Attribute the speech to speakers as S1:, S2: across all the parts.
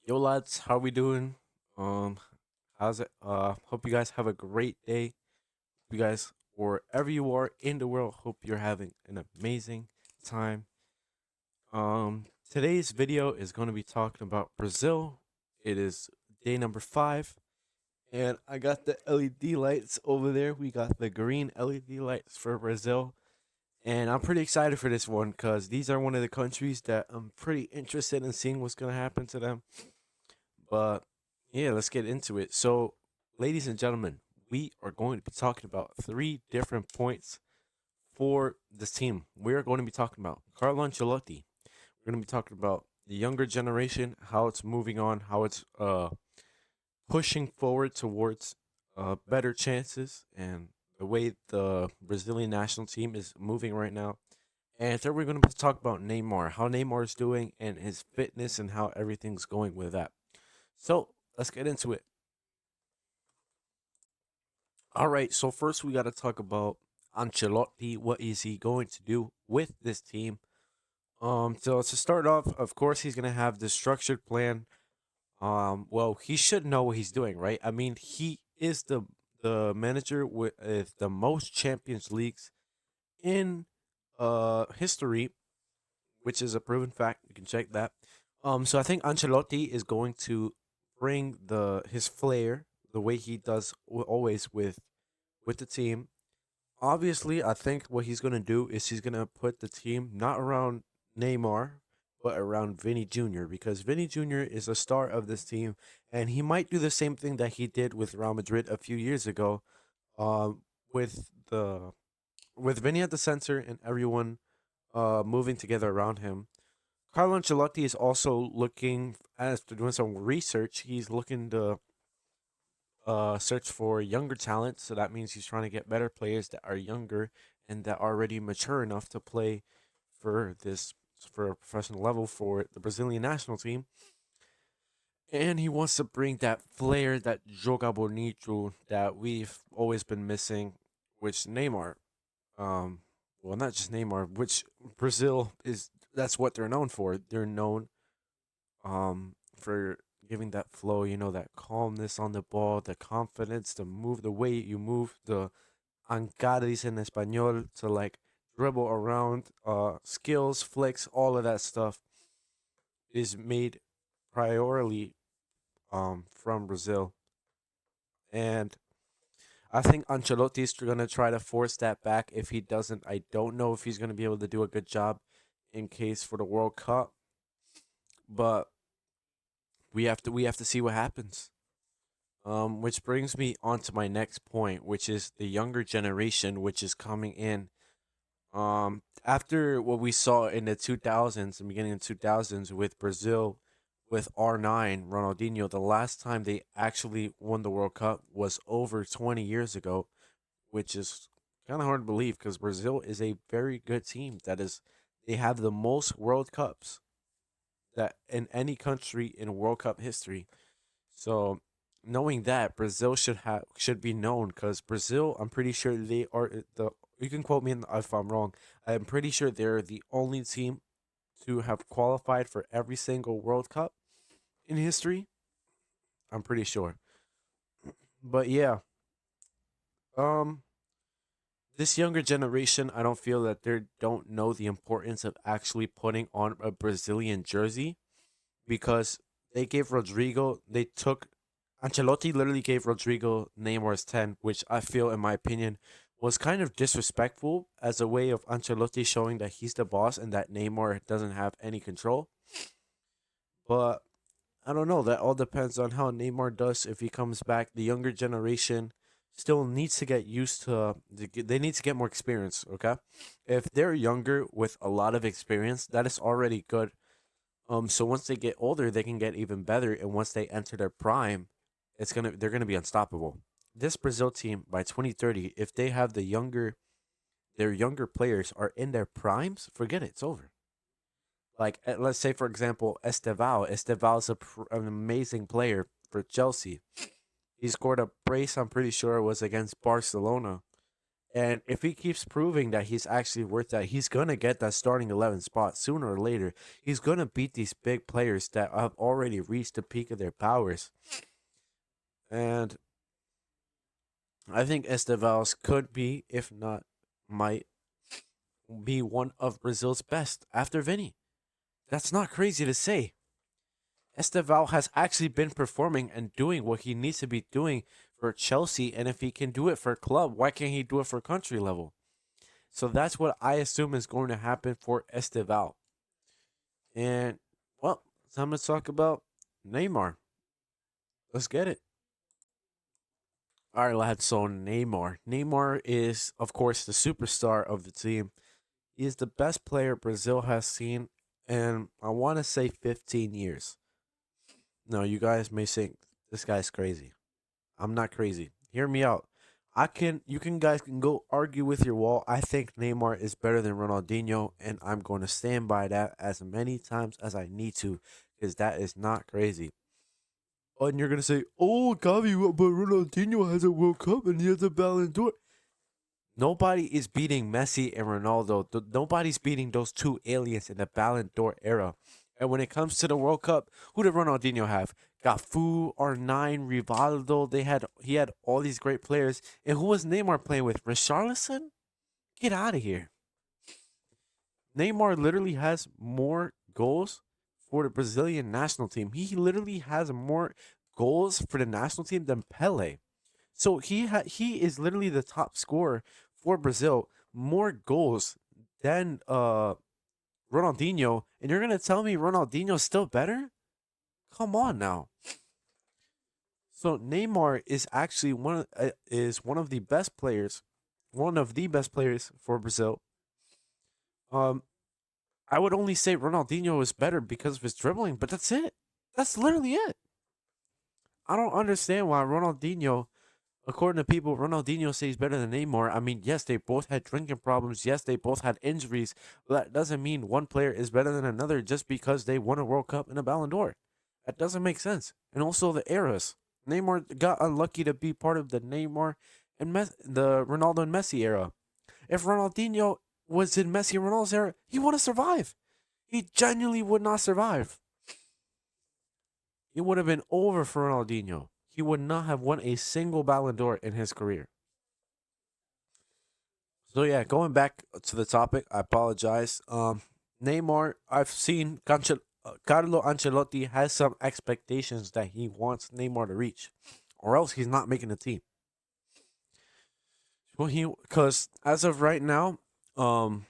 S1: Yo lads, how we doing? Um how's it? Hope you guys have a great day. You guys wherever you are in the world, hope you're having an amazing time. Today's video is going to be talking about Brazil. It is day number 5 and I got the LED lights over there. We got the green LED lights for Brazil. And I'm pretty excited for this one cuz these are one of the countries that I'm pretty interested in seeing what's going to happen to them. But yeah, let's get into it. So, ladies and gentlemen, we are going to be talking about three different points for this team. We are going to be talking about Carlo Ancelotti. We're going to be talking about the younger generation, how it's moving on, how it's pushing forward towards better chances, and the way the Brazilian national team is moving right now. And third, we're going to talk about Neymar, how Neymar is doing, and his fitness, and how everything's going with that. So let's get into it. All right, so first we got to talk about Ancelotti. What is he going to do with this team? So to start off, of course, he's gonna have the structured plan. Well, he should know what he's doing, right? I mean, he is the manager with the most Champions Leagues in history, which is a proven fact. You can check that. So I think Ancelotti is going to bring the his flair, the way he does always with the team. Obviously, I think what he's gonna do is he's gonna put the team not around Neymar, but around Vinny Jr. because Vinny Jr. is a star of this team, and he might do the same thing that he did with Real Madrid a few years ago, um, with the with Vinny at the center and everyone moving together around him. Carlo Ancelotti is also looking, as to doing some research. He's looking to search for younger talent. So that means he's trying to get better players that are younger and that are already mature enough to play for this for a professional level for the Brazilian national team. And he wants to bring that flair, that joga bonito that we've always been missing, which Neymar, um, well, not just Neymar, which Brazil is. That's what they're known for. They're known for giving that flow, that calmness on the ball, the confidence, the move, the way you move, the ancaris in español to like dribble around, skills, flicks, all of that stuff is made priorly from Brazil. And I think Ancelotti's gonna try to force that back. If he doesn't, I don't know if he's gonna be able to do a good job in case for the World Cup. But we have to see what happens. Which brings me on to my next point, which is the younger generation, which is coming in. After what we saw in the 2000s, the beginning of 2000s with Brazil, with R9, Ronaldinho, the last time they actually won the World Cup was over 20 years ago, which is kind of hard to believe because Brazil is a very good team. They have the most World Cups that in any country in World Cup history. So knowing that Brazil should be known because Brazil, I'm pretty sure they are the. You can quote me if I'm wrong. I'm pretty sure they're the only team to have qualified for every single World Cup in history. I'm pretty sure. But yeah, um, this younger generation, I don't feel that they don't know the importance of actually putting on a Brazilian jersey because they gave Rodrigo. They took Ancelotti literally gave Rodrigo Neymar's 10, which I feel, in my opinion, was kind of disrespectful as a way of Ancelotti showing that he's the boss and that Neymar doesn't have any control. But I don't know. That all depends on how Neymar does if he comes back. The younger generation still needs to get used to. They need to get more experience. Okay, if they're younger with a lot of experience, that is already good. So once they get older, they can get even better, and once they enter their prime, they're gonna be unstoppable. This Brazil team by 2030, if they have their younger players are in their primes, forget it, it's over. Like let's say for example, Estevao. Estevao is an amazing player for Chelsea. He scored a brace. I'm pretty sure it was against Barcelona, And if he keeps proving that he's actually worth that, he's going to get that starting 11 spot sooner or later. He's going to beat these big players that have already reached the peak of their powers. And I think Esteves could be, if not might, be one of Brazil's best after Vinny. That's not crazy to say. Esteval has actually been performing and doing what he needs to be doing for Chelsea, and if he can do it for club, why can't he do it for country level? So that's what I assume is going to happen for Esteval. And well, time to talk about Neymar. Let's get it. All right, lads. So Neymar. Neymar is, of course, the superstar of the team. He is the best player Brazil has seen in, I want to say, 15 years. No, you guys may think this guy's crazy. I'm not crazy. Hear me out. You can guys can go argue with your wall. I think Neymar is better than Ronaldinho, and I'm going to stand by that as many times as I need to, because that is not crazy. And you're gonna say, "Oh, Gavi, but Ronaldinho has a World Cup and he has a Ballon d'Or." Nobody is beating Messi and Ronaldo. Nobody's beating those two aliens in the Ballon d'Or era. And when it comes to the World Cup, who did Ronaldinho have? Cafu, R9, Rivaldo. He had all these great players. And who was Neymar playing with? Richarlison? Get out of here. Neymar literally has more goals for the Brazilian national team. He literally has more goals for the national team than Pele. So he is literally the top scorer for Brazil, more goals than Ronaldinho, and you're gonna tell me Ronaldinho's still better? Come on now. So Neymar is actually one of the best players, one of the best players for Brazil. Um, I would only say Ronaldinho is better because of his dribbling, but that's it. That's literally it. I don't understand why Ronaldinho, according to people, Ronaldinho says better than Neymar. I mean, yes, they both had drinking problems. Yes, they both had injuries. But that doesn't mean one player is better than another just because they won a World Cup and a Ballon d'Or. That doesn't make sense. And also the eras. Neymar got unlucky to be part of the Neymar and the Ronaldo and Messi era. If Ronaldinho was in Messi and Ronaldo's era, he wouldn't survive. He genuinely would not survive. It would have been over for Ronaldinho. He would not have won a single Ballon d'Or in his career. So yeah, going back to the topic, I apologize. Neymar, I've seen Carlo Ancelotti has some expectations that he wants Neymar to reach, or else he's not making the team. Well, he because as of right now, um,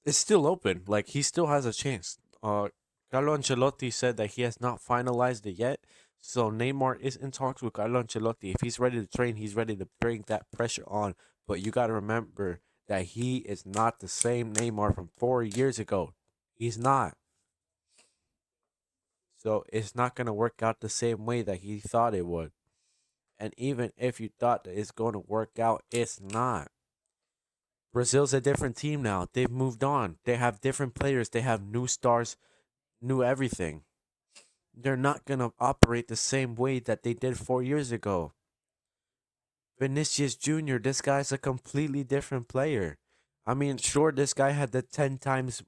S1: it's still open. Like he still has a chance. Carlo Ancelotti said that he has not finalized it yet. So Neymar is in talks with Carlo Ancelotti. If he's ready to train, he's ready to bring that pressure on. But you got to remember that he is not the same Neymar from 4 years ago. He's not. So it's not going to work out the same way that he thought it would. And even if you thought that it's going to work out, it's not. Brazil's a different team now. They've moved on. They have different players. They have new stars, new everything. They're not going to operate the same way that they did 4 years ago. Vinicius Jr., this guy's a completely different player. I mean, sure, this guy had the 10 times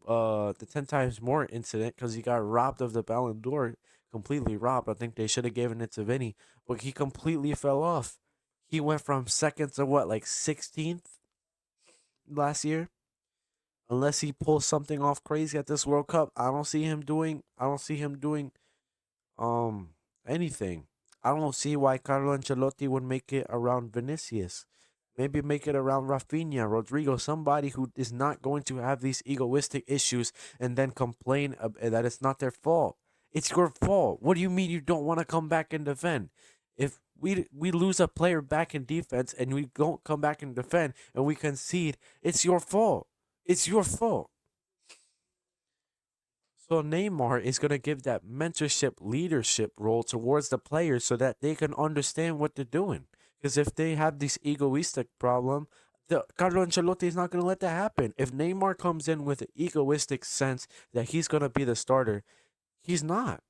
S1: more incident because he got robbed of the Ballon d'Or, completely robbed. I think they should have given it to Vinny, but he completely fell off. He went from second to what, like 16th last year? Unless he pulls something off crazy at this World Cup, I don't see him doing. I don't see him doing anything. I don't see why Carlo Ancelotti would make it around Vinicius. Maybe make it around Rafinha, Rodrigo, somebody who is not going to have these egoistic issues and then complain that it's not their fault. It's your fault. What do you mean you don't want to come back and defend? If we lose a player back in defense and we don't come back and defend and we concede, it's your fault. It's your fault. So Neymar is going to give that mentorship leadership role towards the players so that they can understand what they're doing. Because if they have this egoistic problem, Carlo Ancelotti is not going to let that happen. If Neymar comes in with an egoistic sense that he's going to be the starter, he's not.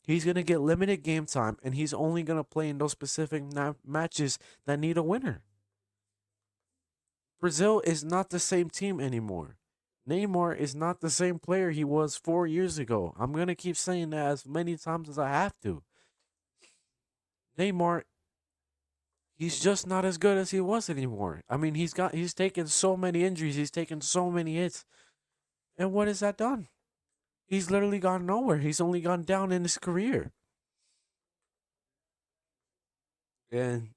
S1: He's going to get limited game time and he's only going to play in those specific matches that need a winner. Brazil is not the same team anymore. Neymar is not the same player he was 4 years ago. I'm gonna keep saying that as many times as I have to. Neymar, he's just not as good as he was anymore. I mean, he's taken so many injuries, he's taken so many hits, and what has that done? He's literally gone nowhere. He's only gone down in his career. And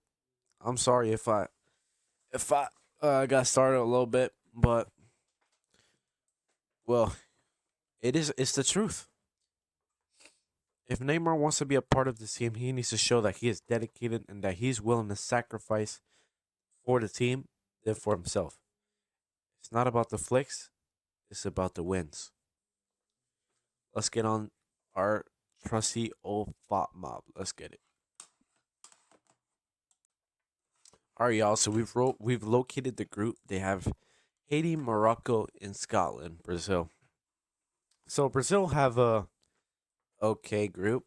S1: I'm sorry if I got started a little bit, but well, it's the truth. If Neymar wants to be a part of the team, he needs to show that he is dedicated and that he's willing to sacrifice for the team than for himself. It's not about the flicks, it's about the wins. Let's get on our trusty old FOP mob. Let's get it. All right, y'all. So we've located the group. They have Haiti, Morocco, and Scotland, Brazil. So Brazil have a okay group.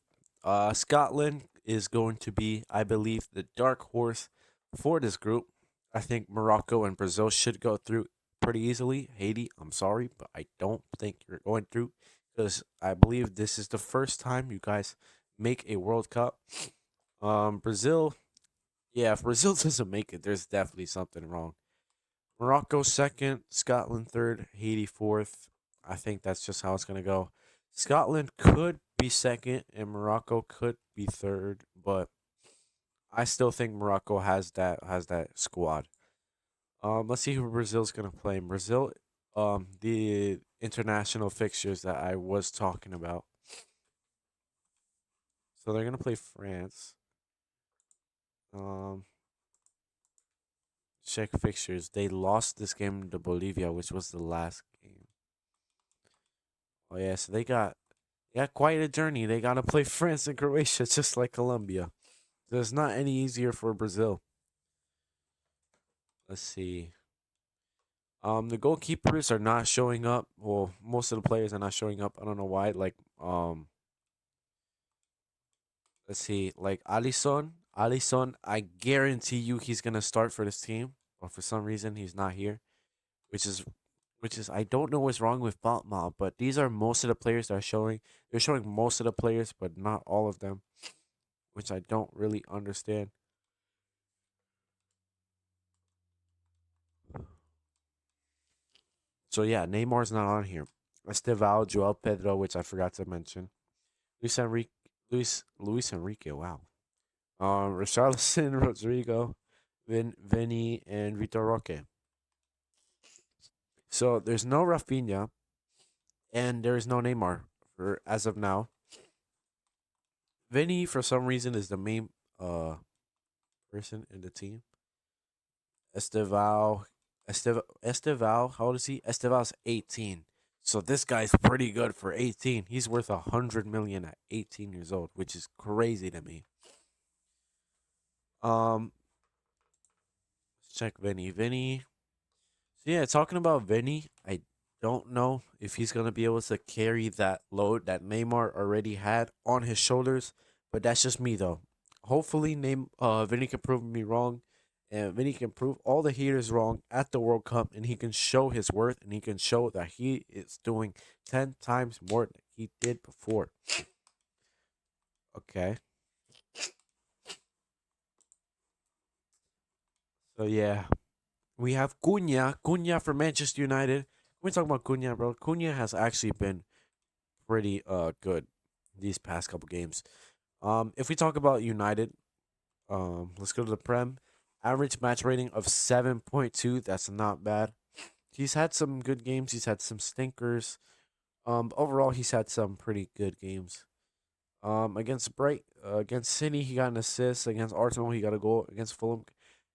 S1: Scotland is going to be, I believe, the dark horse for this group. I think Morocco and Brazil should go through pretty easily. Haiti, I'm sorry, but I don't think you're going through because I believe this is the first time you guys make a World Cup. Brazil, yeah, if Brazil doesn't make it, there's definitely something wrong. Morocco second, Scotland third, Haiti fourth. I think that's just how it's gonna go. Scotland could be second, and Morocco could be third, but I still think Morocco has that squad. Let's see who Brazil's gonna play. Brazil, the international fixtures that I was talking about. So they're gonna play France. Um, check fixtures. They lost this game to Bolivia, which was the last game. Oh yeah, so they got quite a journey. They gotta play France and Croatia just like Colombia. So it's not any easier for Brazil. Let's see. The goalkeepers are not showing up. Well, most of the players are not showing up. I don't know why. Like, let's see. Like Alisson, I guarantee you he's gonna start for this team. But for some reason he's not here, which is I don't know what's wrong with Baltma, but these are most of the players that are showing. They're showing most of the players, but not all of them, which I don't really understand. So yeah, Neymar's not on here. Esteval, Joel Pedro, which I forgot to mention. Luis Enrique, Luis Enrique. Wow. Richarlison, Rodrigo, Vinny, and Vitor Roque. So there's no Rafinha and there is no Neymar for as of now. Vinny, for some reason, is the main person in the team. Esteval, Esteval, how old is he? Esteval's 18. So this guy's pretty good for 18. He's worth 100 million at 18 years old, which is crazy to me. Um, let's check Vinny. Vinny. So yeah, talking about Vinny, I don't know if he's gonna be able to carry that load that Neymar already had on his shoulders, but that's just me though. Hopefully, Vinny can prove me wrong, and Vinny can prove all the haters wrong at the World Cup, and he can show his worth, and he can show that he is doing 10 times more than he did before. Okay, so yeah, we have Cunha for Manchester United. When we talk about Cunha, bro, Cunha has actually been pretty good these past couple games. If we talk about United, let's go to the Prem. Average match rating of 7.2. That's not bad. He's had some good games. He's had some stinkers. Overall, he's had some pretty good games. Against City, he got an assist. Against Arsenal, he got a goal. Against Fulham,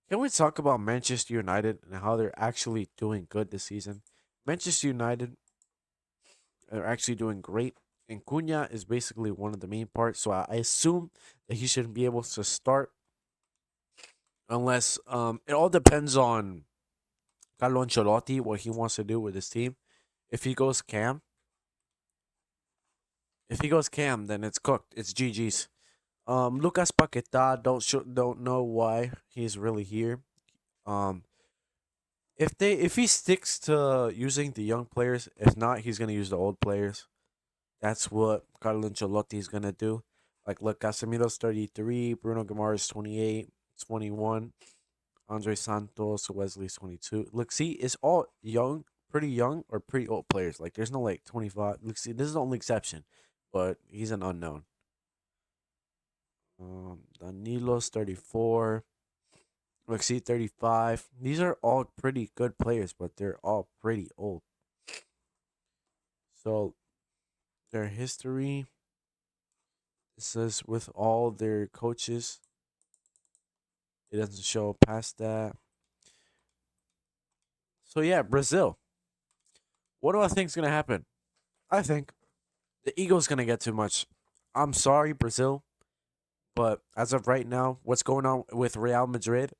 S1: can we talk about Manchester United and how they're actually doing good this season? Manchester United are actually doing great. And Cunha is basically one of the main parts. So I assume that he should be able to start unless it all depends on Carlo Ancelotti, what he wants to do with his team. If he goes Cam, if he goes Cam, then it's cooked. It's GG's. Lucas Paqueta, don't know why he's really here. Um if he sticks to using the young players, if not, he's gonna use the old players. That's what Carlo Ancelotti is gonna do. Like, look, Casemiro's 33, Bruno Guimaraes 28, 21, Andre Santos, Wesley's 22. Look, see, it's all young, pretty young, or pretty old players. Like, there's no like 25. Look, see, this is the only exception, but he's an unknown. Danilo's 34. Look, see, 35. These are all pretty good players, but they're all pretty old. So, their history, it says with all their coaches, it doesn't show past that. So, yeah, Brazil. What do I think is going to happen? I think the ego's going to get too much. I'm sorry, Brazil, but as of right now, what's going on with Real Madrid,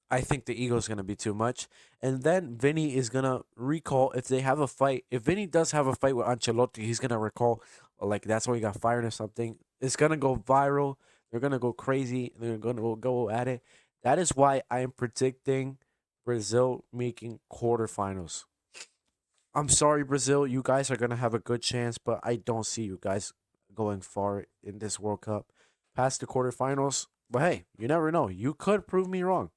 S1: I think the ego's going to be too much. And then Vinny is going to recall if they have a fight. If Vinny does have a fight with Ancelotti, he's going to recall, like, that's why he got fired or something. It's going to go viral. They're going to go crazy. They're going to go at it. That is why I am predicting Brazil making quarterfinals. I'm sorry, Brazil. You guys are going to have a good chance, but I don't see you guys going far in this World Cup past the quarterfinals. But hey, you never know. You could prove me wrong.